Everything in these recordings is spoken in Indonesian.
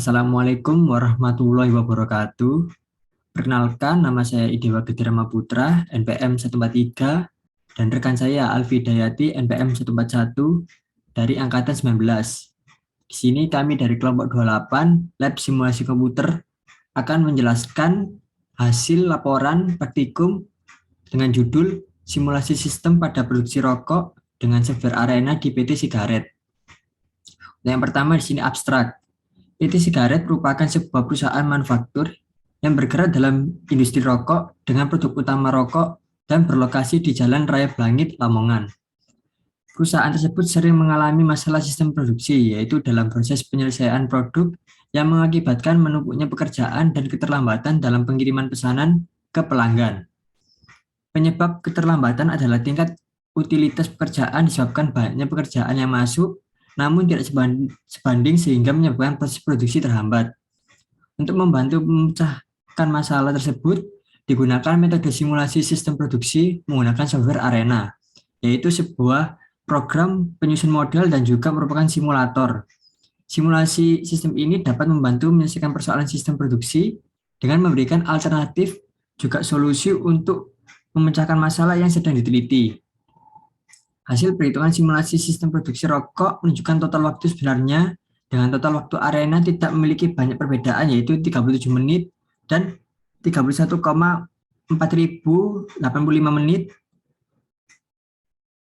Assalamualaikum warahmatullahi wabarakatuh. Perkenalkan, nama saya Idewa Gedirama Putra, NPM 143, dan rekan saya Alfi Dayati, NPM 141, dari Angkatan 19. Di sini kami dari kelompok 28, Lab Simulasi Komputer, akan menjelaskan hasil laporan praktikum dengan judul Simulasi Sistem pada Produksi Rokok dengan Software Arena di PT Sigaret. Yang pertama di sini abstrak. PT Sigaret merupakan sebuah perusahaan manufaktur yang bergerak dalam industri rokok dengan produk utama rokok dan berlokasi di Jalan Raya Blangit, Lamongan. Perusahaan tersebut sering mengalami masalah sistem produksi, yaitu dalam proses penyelesaian produk yang mengakibatkan menumpuknya pekerjaan dan keterlambatan dalam pengiriman pesanan ke pelanggan. Penyebab keterlambatan adalah tingkat utilitas pekerjaan disebabkan banyaknya pekerjaan yang masuk, namun tidak sebanding sehingga menyebabkan proses produksi terhambat. Untuk membantu memecahkan masalah tersebut, digunakan metode simulasi sistem produksi menggunakan software Arena, yaitu sebuah program penyusun model dan juga merupakan simulator. Simulasi sistem ini dapat membantu menyelesaikan persoalan sistem produksi dengan memberikan alternatif juga solusi untuk memecahkan masalah yang sedang diteliti. Hasil perhitungan simulasi sistem produksi rokok menunjukkan total waktu sebenarnya dengan total waktu Arena tidak memiliki banyak perbedaan, yaitu 37 menit dan 31,4085 menit.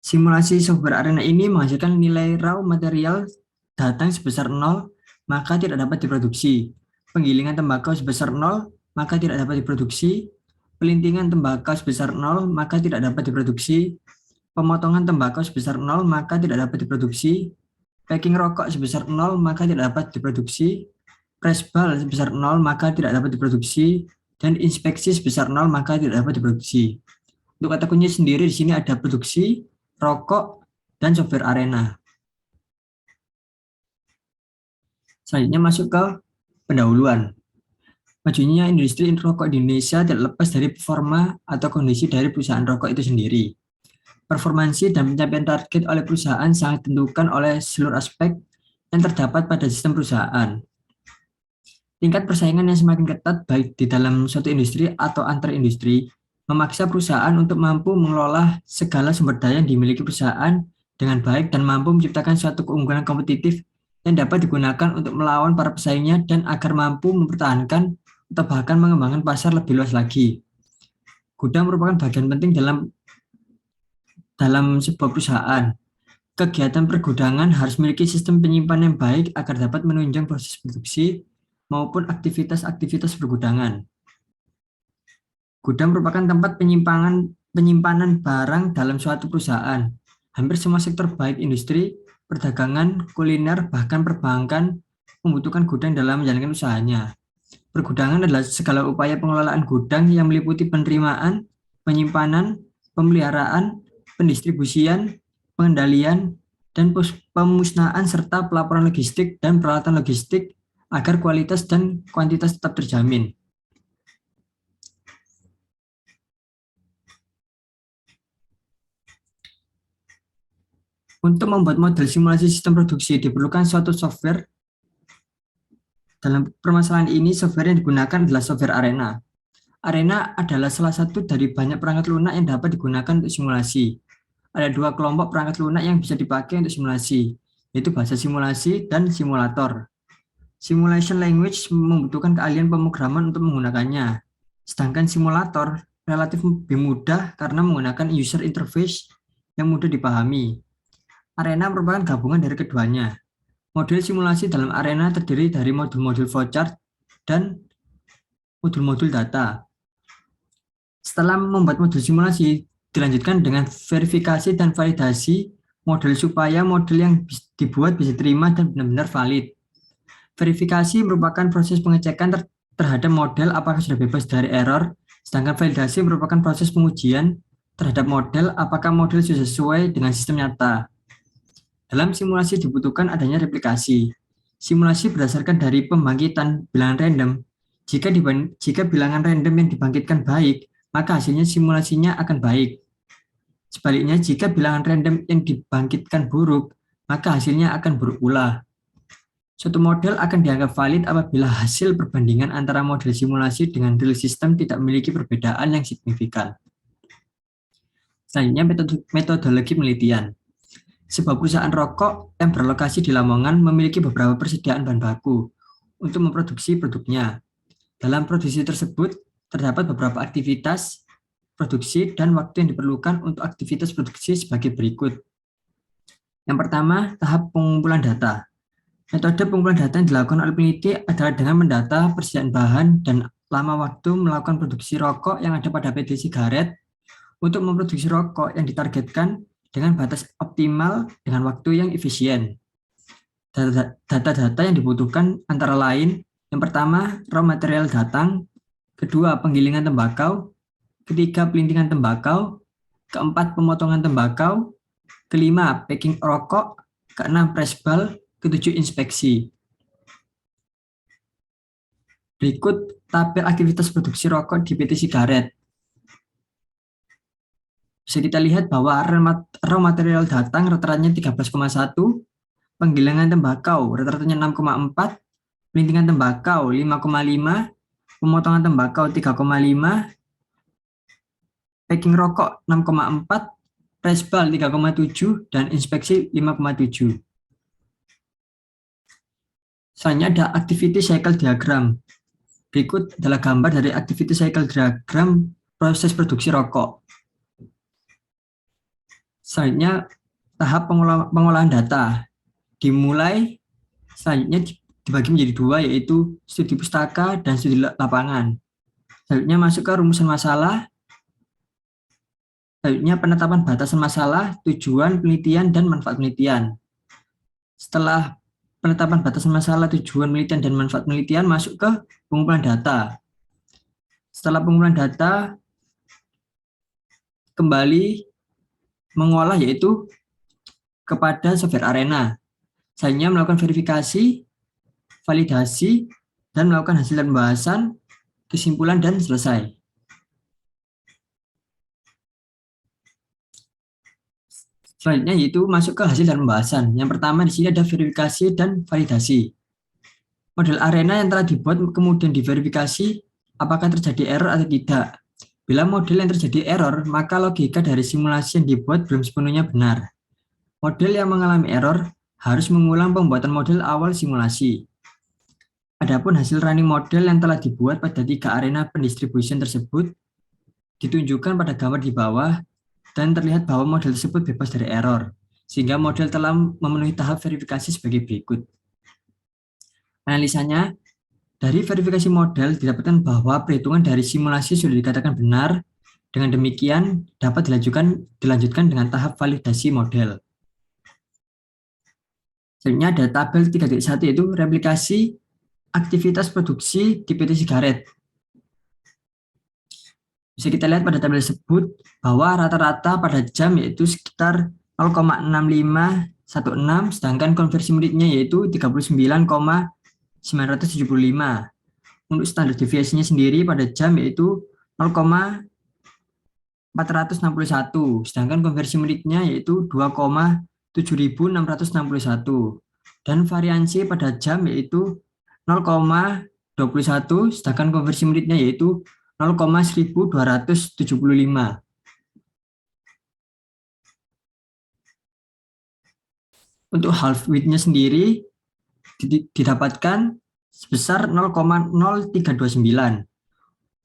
Simulasi software Arena ini menghasilkan nilai raw material datang sebesar 0, maka tidak dapat diproduksi. Penggilingan tembakau sebesar 0, maka tidak dapat diproduksi. Pelintingan tembakau sebesar 0, maka tidak dapat diproduksi. Pemotongan tembakau sebesar 0, maka tidak dapat diproduksi. Packing rokok sebesar 0, maka tidak dapat diproduksi. Press ball sebesar 0, maka tidak dapat diproduksi. Dan inspeksi sebesar 0, maka tidak dapat diproduksi. Untuk kata kunci sendiri di sini ada produksi, rokok, dan software Arena. Selanjutnya masuk ke pendahuluan. Majunya industri rokok di Indonesia tidak lepas dari performa atau kondisi dari perusahaan rokok itu sendiri. Performansi dan pencapaian target oleh perusahaan sangat ditentukan oleh seluruh aspek yang terdapat pada sistem perusahaan. Tingkat persaingan yang semakin ketat baik di dalam suatu industri atau antar industri memaksa perusahaan untuk mampu mengelola segala sumber daya yang dimiliki perusahaan dengan baik dan mampu menciptakan suatu keunggulan kompetitif yang dapat digunakan untuk melawan para pesaingnya dan agar mampu mempertahankan atau bahkan mengembangkan pasar lebih luas lagi. Gudang merupakan bagian penting dalam sebuah perusahaan. Kegiatan pergudangan harus memiliki sistem penyimpanan yang baik agar dapat menunjang proses produksi maupun aktivitas-aktivitas pergudangan. Gudang merupakan tempat penyimpanan barang dalam suatu perusahaan. Hampir semua sektor baik industri, perdagangan, kuliner, bahkan perbankan membutuhkan gudang dalam menjalankan usahanya. Pergudangan adalah segala upaya pengelolaan gudang yang meliputi penerimaan, penyimpanan, pemeliharaan, pendistribusian, pengendalian, dan pemusnahan serta pelaporan logistik dan peralatan logistik agar kualitas dan kuantitas tetap terjamin. Untuk membuat model simulasi sistem produksi diperlukan suatu software. Dalam permasalahan ini, software yang digunakan adalah software Arena. Arena adalah salah satu dari banyak perangkat lunak yang dapat digunakan untuk simulasi. Ada dua kelompok perangkat lunak yang bisa dipakai untuk simulasi, yaitu bahasa simulasi dan simulator. Simulation language membutuhkan keahlian pemrograman untuk menggunakannya, sedangkan simulator relatif lebih mudah karena menggunakan user interface yang mudah dipahami. Arena merupakan gabungan dari keduanya. Model simulasi dalam Arena terdiri dari modul-modul flowchart dan modul-modul data. Setelah membuat modul simulasi, dilanjutkan dengan verifikasi dan validasi model supaya model yang dibuat bisa diterima dan benar-benar valid. Verifikasi merupakan proses pengecekan terhadap model apakah sudah bebas dari error, sedangkan validasi merupakan proses pengujian terhadap model apakah model sudah sesuai dengan sistem nyata. Dalam simulasi dibutuhkan adanya replikasi. Simulasi berdasarkan dari pembangkitan bilangan random. Jika bilangan random yang dibangkitkan baik, maka hasilnya simulasinya akan baik. Sebaliknya, jika bilangan random yang dibangkitkan buruk, maka hasilnya akan buruk pula. Suatu model akan dianggap valid apabila hasil perbandingan antara model simulasi dengan real system tidak memiliki perbedaan yang signifikan. Selanjutnya, metodologi penelitian. Sebuah perusahaan rokok yang berlokasi di Lamongan memiliki beberapa persediaan bahan baku untuk memproduksi produknya. Dalam produksi tersebut, terdapat beberapa aktivitas produksi dan waktu yang diperlukan untuk aktivitas produksi sebagai berikut. Yang pertama, tahap pengumpulan data. Metode pengumpulan data yang dilakukan oleh peneliti adalah dengan mendata persediaan bahan dan lama waktu melakukan produksi rokok yang ada pada PT sigaret untuk memproduksi rokok yang ditargetkan dengan batas optimal dengan waktu yang efisien. Data-data yang dibutuhkan antara lain, yang pertama, raw material datang, kedua, penggilingan tembakau, ketiga, pelintingan tembakau, keempat, pemotongan tembakau, kelima, packing rokok, keenam, press bal, ketujuh, inspeksi. Berikut tabel aktivitas produksi rokok di PT sigaret. Bisa kita lihat bahwa raw material datang rata-ratanya 13,1, penggilingan tembakau rata-ratanya 6,4, pelintingan tembakau 5,5, pemotongan tembakau 3,5, packing rokok 6,4, press bal 3,7, dan inspeksi 5,7. Selanjutnya ada activity cycle diagram. Berikut adalah gambar dari activity cycle diagram proses produksi rokok. Selanjutnya tahap pengolahan data. Dimulai, selanjutnya dibagi menjadi dua, yaitu studi pustaka dan studi lapangan. Selanjutnya masuk ke rumusan masalah. Selanjutnya penetapan batasan masalah, tujuan penelitian, dan manfaat penelitian. Setelah penetapan batasan masalah, tujuan penelitian, dan manfaat penelitian, masuk ke pengumpulan data. Setelah pengumpulan data, kembali mengolah, yaitu kepada software Arena. Selanjutnya melakukan verifikasi, validasi, dan melakukan hasil dan pembahasan, kesimpulan, dan selesai. Selanjutnya yaitu masuk ke hasil dan pembahasan. Yang pertama di sini ada verifikasi dan validasi. Model Arena yang telah dibuat kemudian diverifikasi apakah terjadi error atau tidak. Bila model yang terjadi error, maka logika dari simulasi yang dibuat belum sepenuhnya benar. Model yang mengalami error harus mengulang pembuatan model awal simulasi. Adapun hasil running model yang telah dibuat pada 3 arena pendistribusian tersebut ditunjukkan pada gambar di bawah dan terlihat bahwa model tersebut bebas dari error, sehingga model telah memenuhi tahap verifikasi sebagai berikut. Analisanya, dari verifikasi model didapatkan bahwa perhitungan dari simulasi sudah dikatakan benar. Dengan demikian, dapat dilanjutkan dengan tahap validasi model. Selanjutnya ada tabel 3.1 yaitu replikasi aktivitas produksi di PT sigaret. Bisa kita lihat pada tabel tersebut bahwa rata-rata pada jam yaitu sekitar 0,6516, sedangkan konversi menitnya yaitu 39,975. Untuk standar deviasinya sendiri pada jam yaitu 0,461, sedangkan konversi menitnya yaitu 2,7661. Dan variansi pada jam yaitu 0,21, sedangkan konversi menitnya yaitu 0,1275. Untuk half width-nya sendiri didapatkan sebesar 0,0329.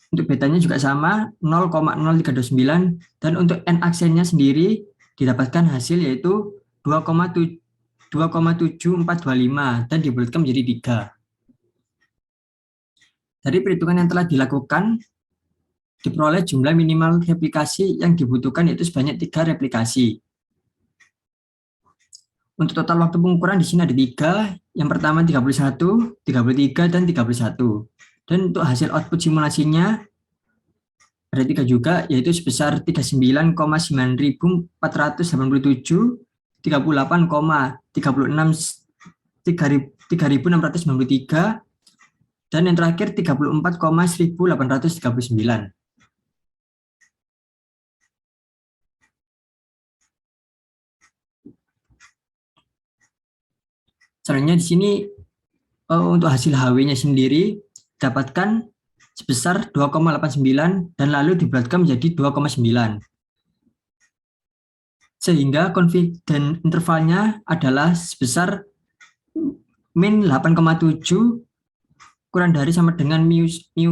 Untuk betanya juga sama 0,0329 dan untuk n aksennya sendiri didapatkan hasil yaitu 2,7425 dan dibulatkan menjadi 3. Dari perhitungan yang telah dilakukan diperoleh jumlah minimal replikasi yang dibutuhkan yaitu sebanyak 3 replikasi. Untuk total waktu pengukuran di sini ada 3. Yang pertama 31, 33, dan 31. Dan untuk hasil output simulasinya ada 3 juga, yaitu sebesar 39,9487, 38,36, 3.693, dan yang terakhir 34,1839. Selanjutnya di sini untuk hasil HW-nya sendiri dapatkan sebesar 2,89 dan lalu dibulatkan menjadi 2,9. Sehingga confidence intervalnya adalah sebesar min 8,7 kurang dari sama dengan mu 1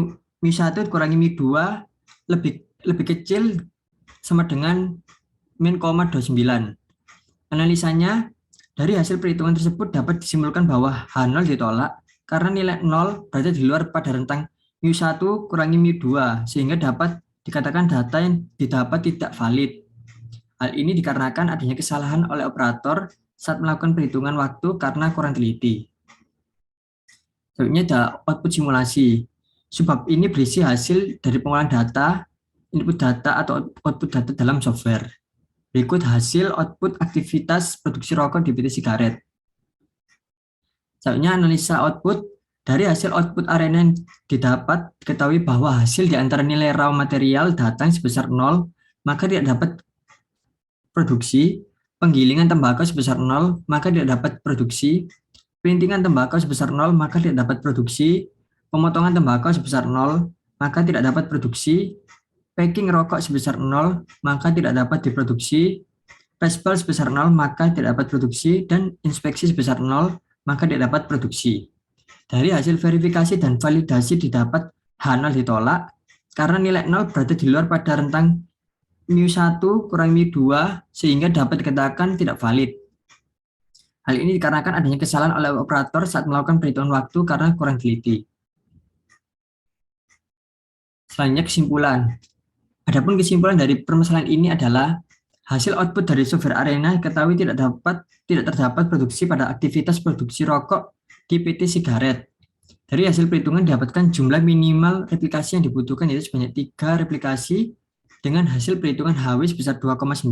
kurangi mu 2 lebih kecil sama dengan min 0,29. Analisanya, dari hasil perhitungan tersebut dapat disimpulkan bahwa H0 ditolak karena nilai 0 berada di luar pada rentang mu1 kurangi mu2 sehingga dapat dikatakan data yang didapat tidak valid. Hal ini dikarenakan adanya kesalahan oleh operator saat melakukan perhitungan waktu karena kurang teliti. Selanjutnya ada output simulasi. Sebab ini berisi hasil dari pengolahan data, input data atau output data dalam software. Berikut hasil output aktivitas produksi rokok di PT Sigaret. Selanjutnya analisa output. Dari hasil output arena yang didapat, diketahui bahwa hasil di antara nilai raw material datang sebesar 0, maka tidak dapat produksi. Penggilingan tembakau sebesar 0, maka tidak dapat produksi. Pelintingan tembakau sebesar 0, maka tidak dapat produksi. Pemotongan tembakau sebesar 0, maka tidak dapat produksi. Packing rokok sebesar 0, maka tidak dapat diproduksi. Respal sebesar 0, maka tidak dapat produksi. Dan inspeksi sebesar 0, maka tidak dapat produksi. Dari hasil verifikasi dan validasi didapat H0 ditolak karena nilai 0 berada di luar pada rentang mu1 kurang mu2 sehingga dapat dikatakan tidak valid. Hal ini dikarenakan adanya kesalahan oleh operator saat melakukan perhitungan waktu karena kurang teliti. Selanjutnya kesimpulan. Adapun kesimpulan dari permasalahan ini adalah hasil output dari software arena diketahui tidak terdapat produksi pada aktivitas produksi rokok di PT Sigaret. Dari hasil perhitungan didapatkan jumlah minimal replikasi yang dibutuhkan yaitu sebanyak 3 replikasi dengan hasil perhitungan HW sebesar 2,9.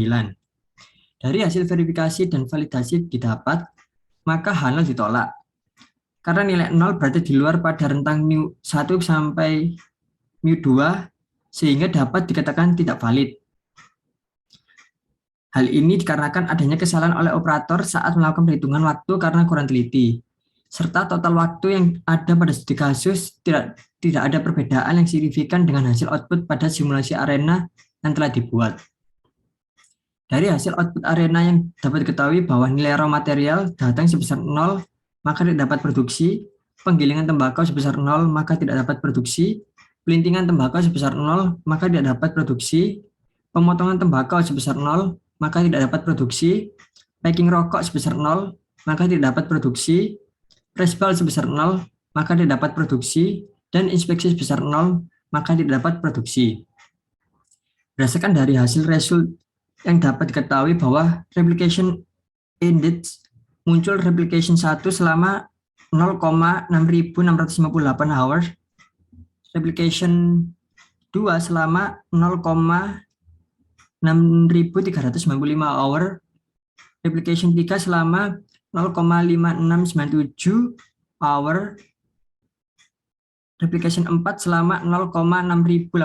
Dari hasil verifikasi dan validasi didapat, maka H0 ditolak. Karena nilai 0 berada di luar pada rentang mu1 sampai mu2 sehingga dapat dikatakan tidak valid. Hal ini dikarenakan adanya kesalahan oleh operator saat melakukan perhitungan waktu karena kurang teliti, serta total waktu yang ada pada studi kasus tidak ada perbedaan yang signifikan dengan hasil output pada simulasi arena yang telah dibuat. Dari hasil output arena yang dapat diketahui bahwa nilai raw material datang sebesar 0, maka tidak dapat produksi, penggilingan tembakau sebesar 0, maka tidak dapat produksi, pelintingan tembakau sebesar 0, maka tidak dapat produksi, pemotongan tembakau sebesar 0, maka tidak dapat produksi, packing rokok sebesar 0, maka tidak dapat produksi, respal sebesar 0, maka tidak dapat produksi, dan inspeksi sebesar 0, maka tidak dapat produksi. Berdasarkan dari hasil result yang dapat diketahui bahwa replication index muncul replication 1 selama 0,6658 hours, replication 2 selama 0,6395 hour, replication 3 selama 0,5697 hour, replication 4 selama 0,6871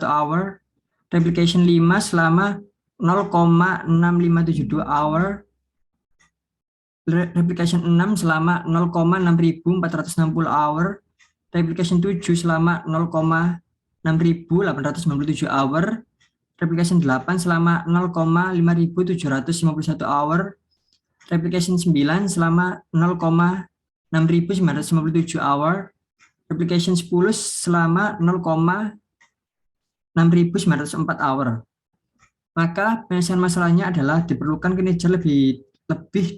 hour, replication 5 selama 0,6572 hour, replication 6 selama 0,6460 hour, replication 7 selama 0,6897 hour, replication 8 selama 0,5751 hour, replication 9 selama 0,6957 hour, replication 10 selama 0,6904 hour. Maka penyelesaian masalahnya adalah diperlukan kinerja lebih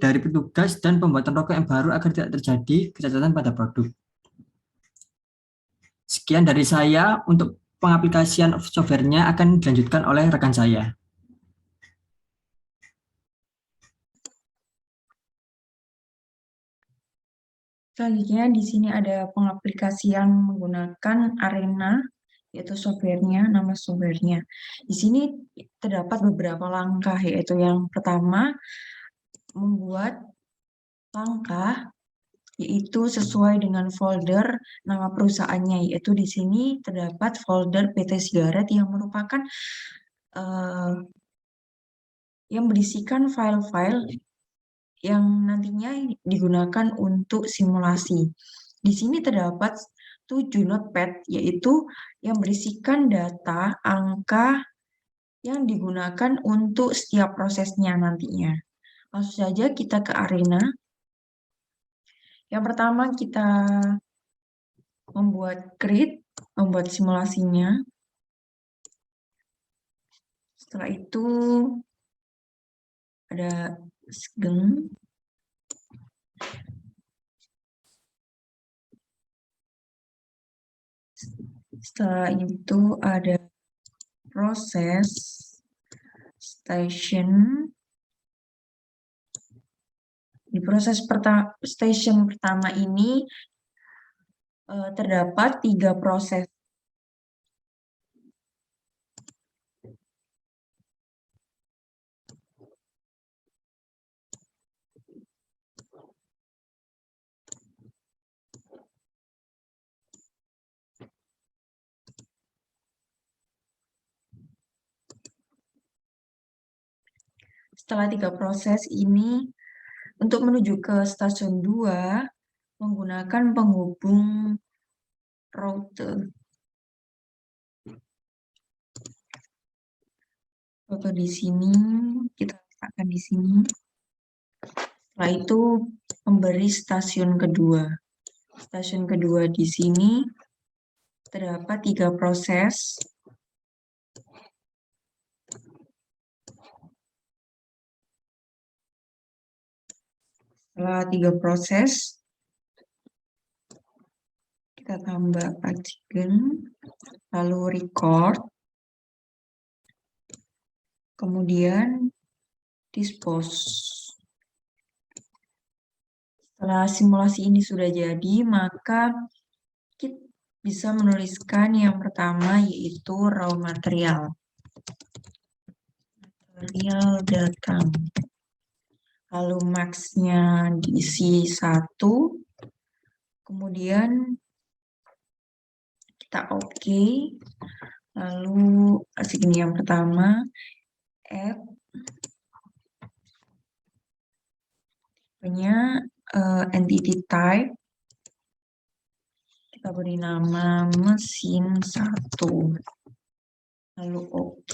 dari petugas dan pembuatan rokok yang baru agar tidak terjadi kecacatan pada produk. Sekian dari saya. Untuk pengaplikasian softwarenya akan dilanjutkan oleh rekan saya. Selanjutnya di sini ada pengaplikasian menggunakan Arena, yaitu softwarenya, nama softwarenya. Di sini terdapat beberapa langkah, yaitu yang pertama membuat langkah yaitu sesuai dengan folder nama perusahaannya, yaitu di sini terdapat folder PT Sigaret yang merupakan yang berisikan file-file yang nantinya digunakan untuk simulasi. Di sini terdapat 7 notepad, yaitu yang berisikan data, angka yang digunakan untuk setiap prosesnya nantinya. Langsung saja kita ke arena. Yang pertama kita membuat grid, membuat simulasinya. Setelah itu ada sgen. Setelah itu ada proses station. Di proses station pertama ini terdapat 3 proses. Setelah 3 proses ini, untuk menuju ke stasiun 2, menggunakan penghubung rute. Rute di sini, kita letakkan di sini. Setelah itu, memberi stasiun kedua. Stasiun kedua di sini terdapat 3 proses. Setelah 3 proses, kita tambah action, lalu record, kemudian dispose. Setelah simulasi ini sudah jadi, maka kita bisa menuliskan yang pertama, yaitu raw material. Material datang. Lalu max-nya diisi 1. Kemudian kita OK. Lalu segini yang pertama, add. Punya entity type. Kita beri nama mesin 1. Lalu OK.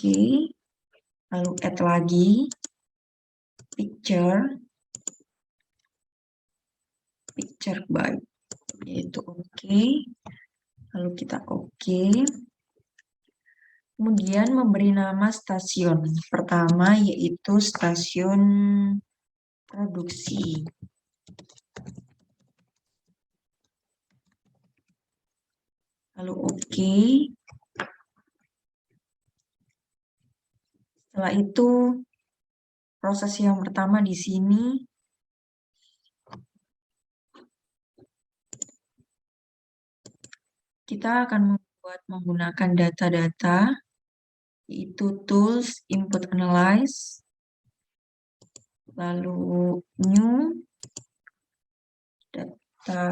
Lalu add lagi. Picture by, yaitu OK. Lalu kita OK. Kemudian memberi nama stasiun. Pertama yaitu stasiun produksi. Lalu OK. Setelah itu proses yang pertama di sini kita akan membuat menggunakan data-data, yaitu tools, input analyze, lalu new, data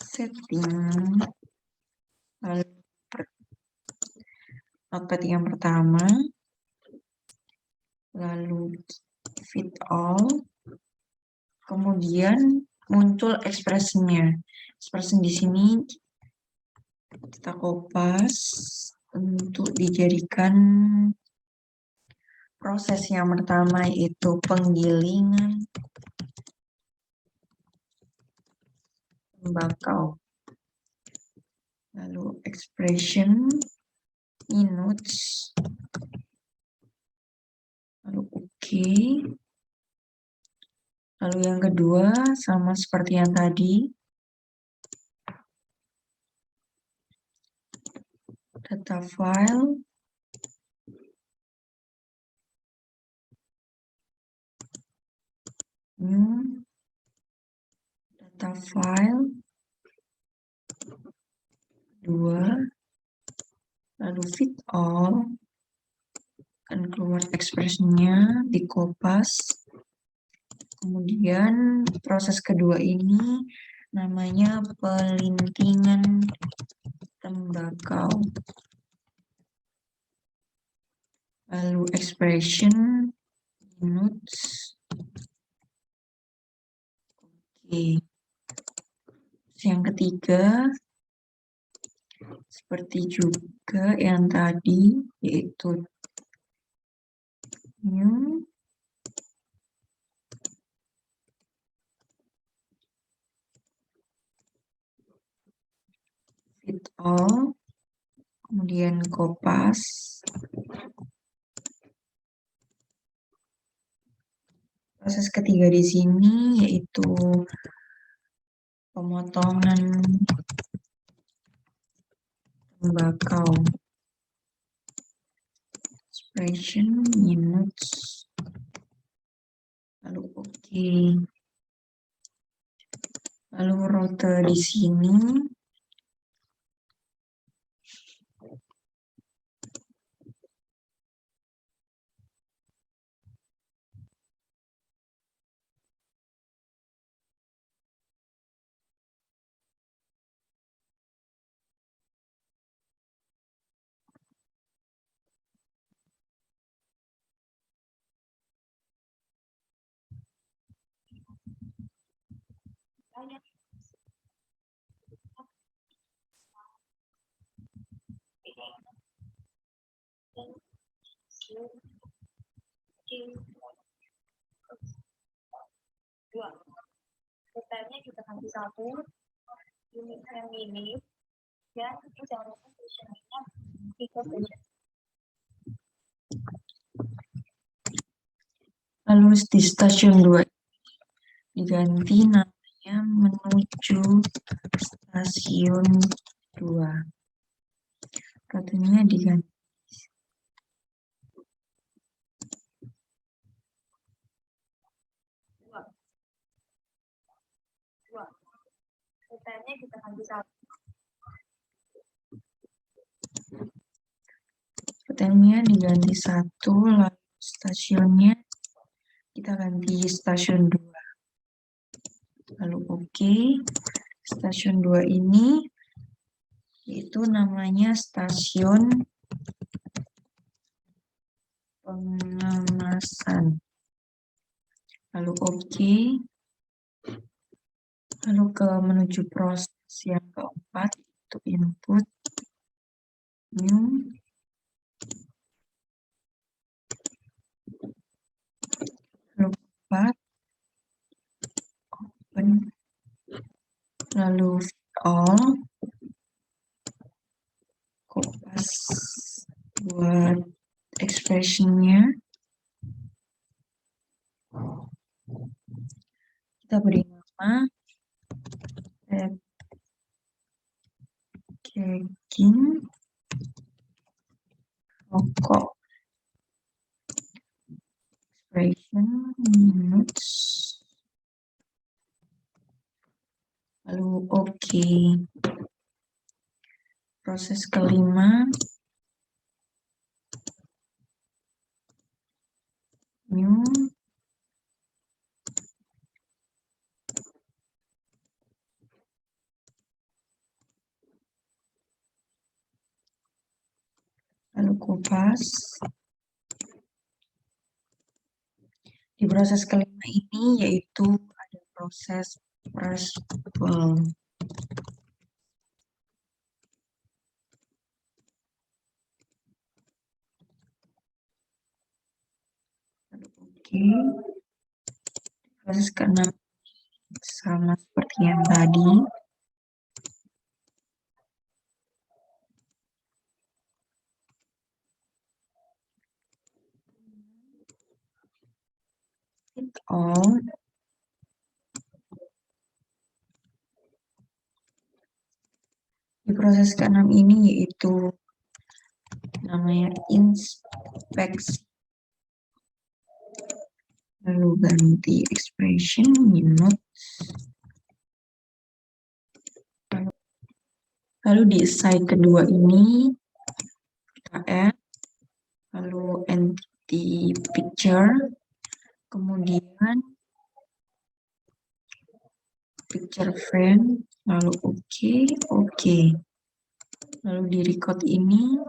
setting, lalu notepad yang pertama, lalu fit all, kemudian muncul ekspresinya. Ekspresi di sini kita kopas untuk dijadikan proses yang pertama, yaitu penggilingan tembakau. Lalu expression minutes, lalu OK. Lalu yang kedua sama seperti yang tadi, data file, new, data file, 2, lalu fit all, akan keluar ekspresinya, dikopas. Kemudian proses kedua ini namanya pelintingan tembakau. Lalu expression minutes, Oke. Yang ketiga, seperti juga yang tadi, yaitu new fit all, kemudian kopas. Proses ketiga di sini yaitu pemotongan tembakau. Expression minutes. Lalu oke. Lalu rute di sini detailnya kita ganti satu unit yang ini dan jangan lupa stationnya tiga station. lalu di stasiun 2 diganti namanya menuju stasiun 2. Rutenya diganti. Detailnya kita ganti satu. Rutenya diganti 1, lalu stasiunnya kita ganti stasiun 2. Lalu oke. Stasiun 2 ini itu namanya stasiun pengemasan. Lalu oke. Lalu menuju proses yang keempat, itu input new lalu 4 open lalu all kopas buat expressionnya kita beri nama checking rokok expression minutes lalu oke. Proses kelima new lalu kopas. Di proses kelima ini yaitu ada proses press bulb. Oke. Proses keenam sama seperti yang tadi. Fit all. Di proses keenam ini yaitu namanya inspeksi. Lalu ganti expression minutes. Lalu di side kedua ini kita add lalu entity picture, kemudian picture frame, lalu oke. Lalu di record ini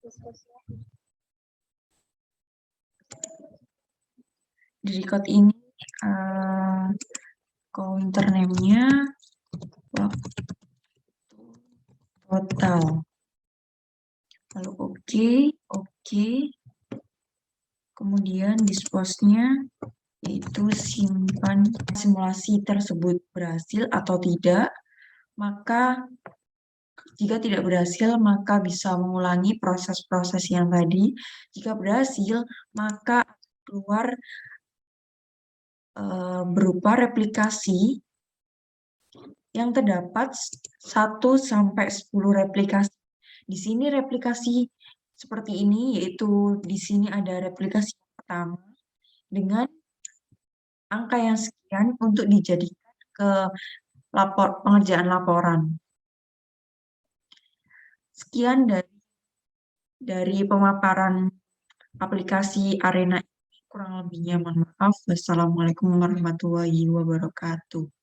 diskusinya. Di record ini counter name-nya total. Lalu oke. Kemudian dispose-nya yaitu simpan simulasi tersebut berhasil atau tidak. Maka jika tidak berhasil, maka bisa mengulangi proses-proses yang tadi. Jika berhasil, maka keluar berupa replikasi yang terdapat 1 sampai 10 replikasi. Di sini replikasi seperti ini, yaitu di sini ada replikasi pertama dengan angka yang sekian untuk dijadikan ke pengerjaan laporan. Sekian dari pemaparan aplikasi Arena ini, kurang lebihnya mohon maaf. Wassalamualaikum warahmatullahi wabarakatuh.